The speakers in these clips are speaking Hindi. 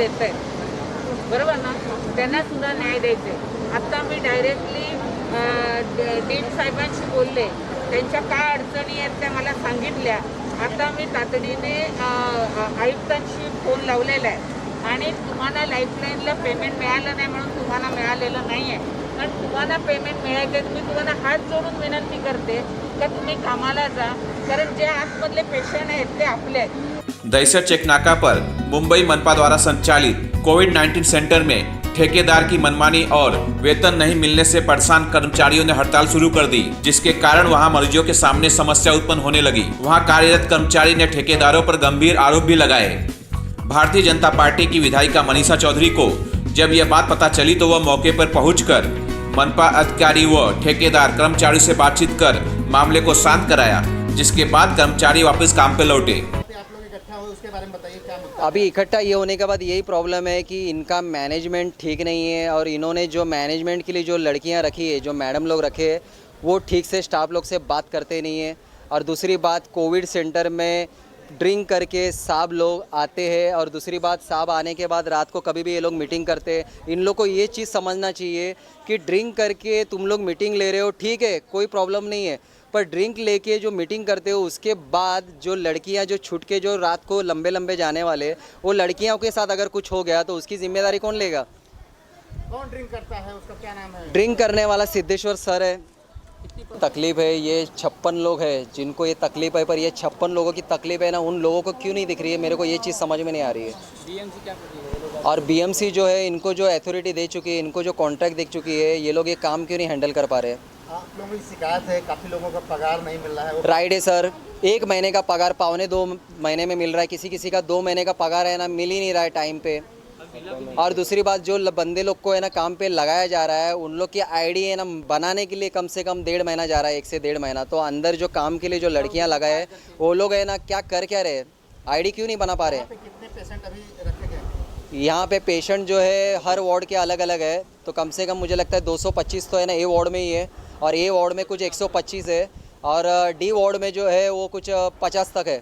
देत आहेत, बरोबर ना, त्यांना सुद्धा न्याय द्यायचे. आत्ता मी डायरेक्टली डीन साहेबांशी बोलले, त्यांच्या काय अडचणी आहेत त्या मला सांगितल्या. आता मी तातडीने आयुक्तांशी फोन लावलेला आहे आणि तुम्हाला लाईफलाईनला पेमेंट मिळालं नाही म्हणून तुम्हाला मिळालेलं नाही आहे. कारण तुम्हाला पेमेंट मिळायचे, मी तुम्हाला हात जोडून विनंती करते का तुम्ही कामाला जा, कारण जे आतमधले पेशंट आहेत ते आपले आहेत. दहिसर चेक नाका पर मुंबई मनपा द्वारा संचालित कोविड-19 सेंटर में ठेकेदार की मनमानी और वेतन नहीं मिलने से परेशान कर्मचारियों ने हड़ताल शुरू कर दी, जिसके कारण वहां मरीजों के सामने समस्या उत्पन्न होने लगी। वहां कार्यरत कर्मचारी ने ठेकेदारों पर गंभीर आरोप भी लगाए। भारतीय जनता पार्टी की विधायिका मनीषा चौधरी को जब यह बात पता चली तो वह मौके पर पहुंचकर मनपा अधिकारी व ठेकेदार कर्मचारियों से बातचीत कर मामले को शांत कराया, जिसके बाद कर्मचारी वापस काम पे लौटे। अभी इकट्ठा ये होने के बाद यही प्रॉब्लम है कि इनका मैनेजमेंट ठीक नहीं है और इन्होंने जो मैनेजमेंट के लिए जो लड़कियां रखी है, जो मैडम लोग रखे हैं, वो ठीक से स्टाफ लोग से बात करते नहीं है। और दूसरी बात, कोविड सेंटर में ड्रिंक करके साहब लोग आते हैं और दूसरी बात, साहब आने के बाद रात को कभी भी ये लोग मीटिंग करते हैं। इन लोग को ये चीज़ समझना चाहिए कि ड्रिंक करके तुम लोग मीटिंग ले रहे हो, ठीक है, कोई प्रॉब्लम नहीं है, पर ड्रिंक लेके जो मीटिंग करते हो उसके बाद जो लड़कियां जो छूट के जो रात को लंबे लंबे जाने वाले, वो लड़कियों के साथ अगर कुछ हो गया तो उसकी जिम्मेदारी कौन लेगा? कौन ड्रिंक करता है, उसका क्या नाम है? ड्रिंक करने वाला सिद्धेश्वर सर है। तकलीफ है, ये 56 लोग हैं जिनको ये तकलीफ है, पर ये 56 लोगों की तकलीफ है ना, उन लोगों को क्यों नहीं दिख रही है, मेरे को ये चीज़ समझ में नहीं आ रही है। बीएमसी क्या कर रही है? और बीएमसी जो है, इनको जो अथॉरिटी दे चुकी है, इनको जो कॉन्ट्रैक्ट दे चुकी है, ये लोग ये काम क्यों नहीं हैंडल कर पा रहे हैं? आप लोगों की शिकायत है, काफ़ी लोगों का पगार नहीं मिल रहा है। राइट है सर, 1 महीने का पगार 1.25-2 महीने में मिल रहा है, किसी किसी का 2 महीने का पगार है ना, मिल ही नहीं रहा है टाइम पे। और दूसरी बात, जो बंदे लोग को है ना काम पे लगाया जा रहा है, उन लोग की आईडी है ना बनाने के लिए कम से कम 1.5 महीना जा रहा है, 1 से 1.5 महीना। तो अंदर जो काम के लिए जो लड़कियां लगाए हैं, वो लोग है ना क्या रहे, आईडी क्यों नहीं बना पा रहे? कितने पेशेंट अभी रखे गए? यहाँ पे पेशेंट जो है हर वार्ड के अलग अलग है, तो कम से कम मुझे लगता है 225 तो है ना ए वार्ड में ही है, और ए वार्ड में कुछ 125 है, और डी वार्ड में जो है वो कुछ 50 तक है,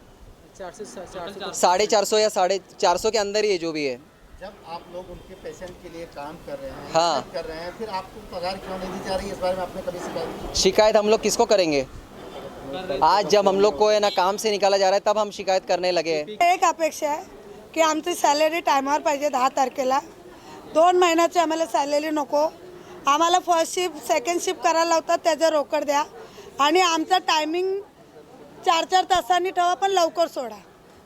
450 या 450 के अंदर ही है जो भी है। जब आप लोग उनके पेशेंट के लिए काम कर रहे हैं, हाँ, कर रहे हैं, फिर आपको पगार क्यों नहीं दी जा रही है? इस बारे में आपने कभी शिकायत की? शिकायत हम लोग किसको करेंगे? आज जब हम लोग को है ना काम से निकाला जा रहा है तब हम शिकायत करने लगे हैं। एक अपेक्षा आहे की आमची सॅलरी टायमावर पाहिजे 10 तारखेला। 2 महिन्याची आम्हाला सॅलरी नको, आम्हाला फर्स्ट शिफ्ट सेकंड शिफ्ट करायला लावतात, त्याचं रोकड द्या, आणि आमचा टायमिंग 4-4 तासांनी ठेवा, पण लवकर सोडा,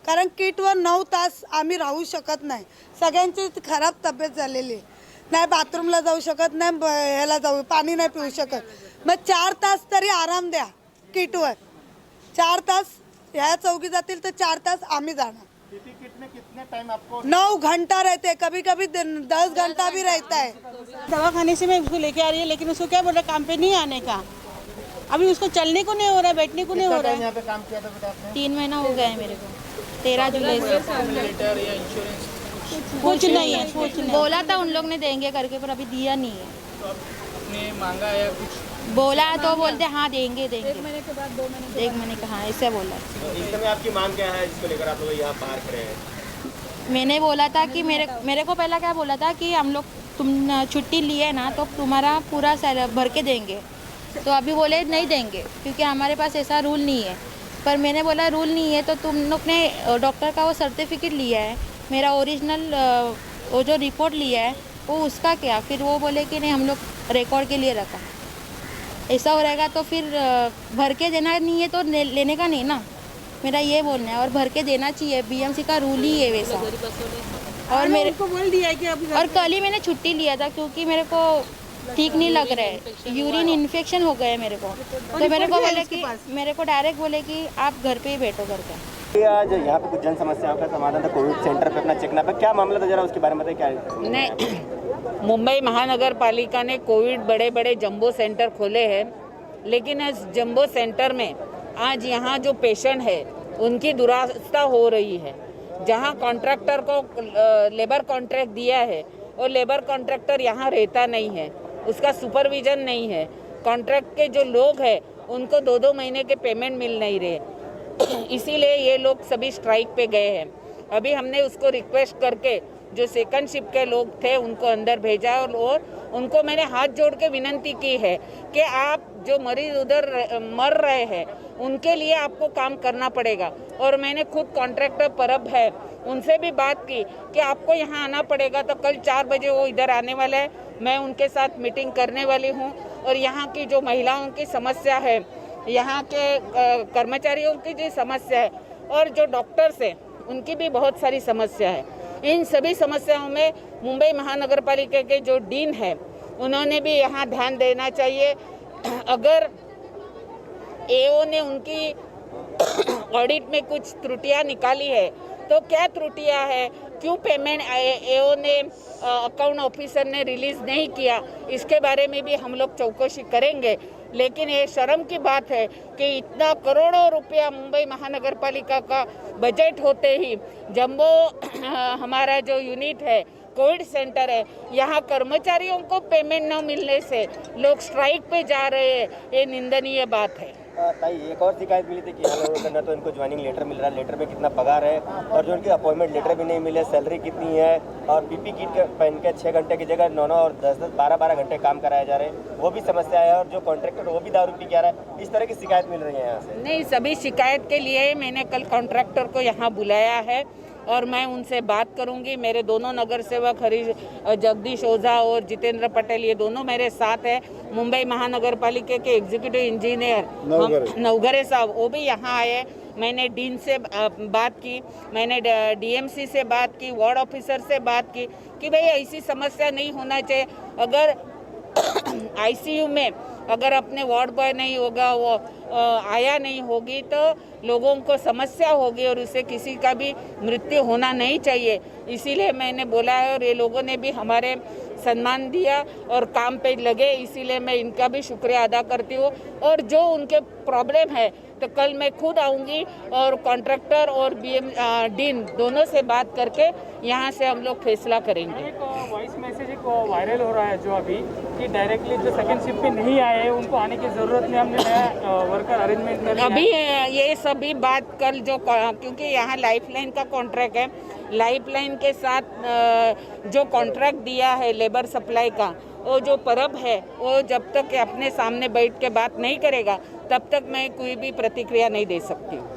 कारण किटवर 9 तास आम्ही राहू शकत नाही। सगळ्यांची खराब तब्येत झालेली, नाही बाथरूमला जाऊ शकत, नाही ह्याला जाऊ, पाणी नाही पिऊ शकत, मग 4 तास तरी आराम द्या किटवर। 4 तास ह्या चौकी जातील तर 4 तास आम्ही जाणार। कितने टाइम आपको? 9 घंटा रहते हैं, कभी कभी 10 घंटा भी रहता है। दवाखाने से मैं उसको लेके आ रही है, लेकिन उसको क्या बोल रहा है काम पे नहीं आने का। अभी उसको चलने को नहीं हो रहा है, बैठने को नहीं हो रहा है। यहाँ पे काम किया था बेटा आपने? 3 महीना हो गया है मेरे को, 13 जुलाई से। कुछ नहीं है, कुछ नहीं। बोला था उन लोग ने देंगे करके, पर अभी दिया नहीं है। आपने मांगा या कुछ? बोला तो बोलते हाँ देंगे देंगे, 1 महीने के बाद 2 महीने, 1 महीने का, हाँ ऐसे बोला। इस समय आपकी मांग क्या है जिसको लेकर आप लोग यहाँ बाहर खड़े हैं? मैंने बोला था कि मेरे को पहला क्या बोला था कि हम लोग तुम छुट्टी लिए ना तो तुम्हारा पूरा भर के देंगे, तो अभी बोले नहीं देंगे क्योंकि हमारे पास ऐसा रूल नहीं है। पर मैंने बोला रूल नहीं है तो तुम लोग ने डॉक्टर का वो सर्टिफिकेट लिया है, मेरा ओरिजिनल वो जो रिपोर्ट लिया है वो उसका क्या? फिर वो बोले कि नहीं हम लोग रिकॉर्ड के लिए रखा। ऐसा हो रहेगा तो फिर भर के देना नहीं है तो लेने का नहीं ना, मेरा ये बोलना है। और भर के देना चाहिए, बीएमसी का रूल ही है वैसा। और मेरे को बोल दिया है कि अभी, और कल ही मैंने छुट्टी लिया था क्योंकि मेरे को ठीक नहीं लग रहा है, यूरिन इन्फेक्शन हो गया है मेरे को। तो मेरे को बोले कि मेरे को डायरेक्ट बोले कि आप घर पे ही बैठो करके। आज यहाँ पे कुछ जन समस्याओं का समाधान था कोविड सेंटर पे अपना चेकना पे, क्या मामला था जरा उसके बारे में बताइए। क्या है? नहीं, मुंबई महानगर पालिका ने कोविड बड़े बड़े जंबो सेंटर खोले हैं, लेकिन इस जंबो सेंटर में आज यहाँ जो पेशेंट है उनकी दुरावस्था हो रही है। जहाँ कॉन्ट्रैक्टर को लेबर कॉन्ट्रैक्ट दिया है और लेबर कॉन्ट्रैक्टर यहाँ रहता नहीं है, उसका सुपरविजन नहीं है। कॉन्ट्रैक्ट के जो लोग हैं उनको 2-2 महीने के पेमेंट मिल नहीं रहे, इसीलिए ये लोग सभी स्ट्राइक पे गए हैं। अभी हमने उसको रिक्वेस्ट करके जो सेकंड शिफ्ट के लोग थे उनको अंदर भेजा और उनको मैंने हाथ जोड़ के विनंती की है कि आप जो मरीज उधर मर रहे हैं उनके लिए आपको काम करना पड़ेगा। और मैंने खुद कॉन्ट्रैक्टर परब है उनसे भी बात की कि आपको यहाँ आना पड़ेगा। तो कल 4 बजे वो इधर आने वाले हैं, मैं उनके साथ मीटिंग करने वाली हूँ। और यहाँ की जो महिलाओं की समस्या है, यहाँ के कर्मचारियों की जो समस्या है और जो डॉक्टर्स हैं उनकी भी बहुत सारी समस्या है। इन सभी समस्याओं में मुंबई महानगर पालिका के जो डीन है उन्होंने भी यहाँ ध्यान देना चाहिए। अगर एओ ने उनकी ऑडिट में कुछ त्रुटियां निकाली है तो क्या त्रुटियां है, क्यों पेमेंट एओ ने अकाउंट ऑफिसर ने रिलीज नहीं किया, इसके बारे में भी हम लोग चौकसी करेंगे। लेकिन ये शर्म की बात है कि इतना करोड़ों रुपया मुंबई महानगर पालिका का बजट होते ही जम्बो हमारा जो यूनिट है कोविड सेंटर है, यहाँ कर्मचारियों को पेमेंट न मिलने से लोग स्ट्राइक पे जा रहे हैं, ये निंदनीय बात है। ताई एक और शिकायत मिली थी कि यहाँ लोगों को ना तो इनको ज्वाइनिंग लेटर मिल रहा है, लेटर में कितना पगार है और जो उनकी अपॉइंटमेंट लेटर भी नहीं मिले, सैलरी कितनी है और पीपी किट पहन के 6 घंटे की जगह 9-9 और 10-10 12-12 घंटे काम कराए जा रहे हैं, वो भी समस्या है। और जो कॉन्ट्रैक्टर वो भी दारू पी के आ रहा है, इस तरह की शिकायत मिल रही है यहाँ से। नहीं, सभी शिकायत के लिए मैंने कल कॉन्ट्रैक्टर को यहाँ बुलाया है और मैं उनसे बात करूंगी। मेरे दोनों नगर सेवक जगदीश ओझा और जितेंद्र पटेल, ये दोनों मेरे साथ है। मुंबई महानगर पालिका के एग्जीक्यूटिव इंजीनियर नवघरे साहब वो भी यहाँ आए। मैंने डीन से बात की, मैंने डीएमसी से बात की, वार्ड ऑफिसर से बात की कि भाई ऐसी समस्या नहीं होना चाहिए। अगर आईसीयू में अगर अपने वार्ड बॉय नहीं होगा, वो आया नहीं होगी तो लोगों को समस्या होगी और उससे किसी का भी मृत्यु होना नहीं चाहिए। इसीलिए मैंने बोला है और ये लोगों ने भी हमारे सम्मान दिया और काम पे लगे, इसीलिए मैं इनका भी शुक्रिया अदा करती हूँ। और जो उनके प्रॉब्लम है तो कल मैं खुद आऊँगी और कॉन्ट्रैक्टर और डीन दोनों से बात करके यहाँ से हम लोग फैसला करेंगे। एक वॉइस मैसेज एक वायरल हो रहा है जो अभी कि डायरेक्टली जो सेकंड शिफ्ट पे नहीं आए हैं उनको आने की ज़रूरत नहीं, हमने नया वर्कर अरेंजमेंट कर लिया। अभी ये सभी बात कल जो, क्योंकि यहाँ लाइफलाइन का कॉन्ट्रैक्ट है, लाइफलाइन के साथ जो कॉन्ट्रैक्ट दिया है लेबर सप्लाई का, वो जो परब है वो जब तक अपने सामने बैठ के बात नहीं करेगा तब तक मैं कोई भी प्रतिक्रिया नहीं दे सकती हूँ।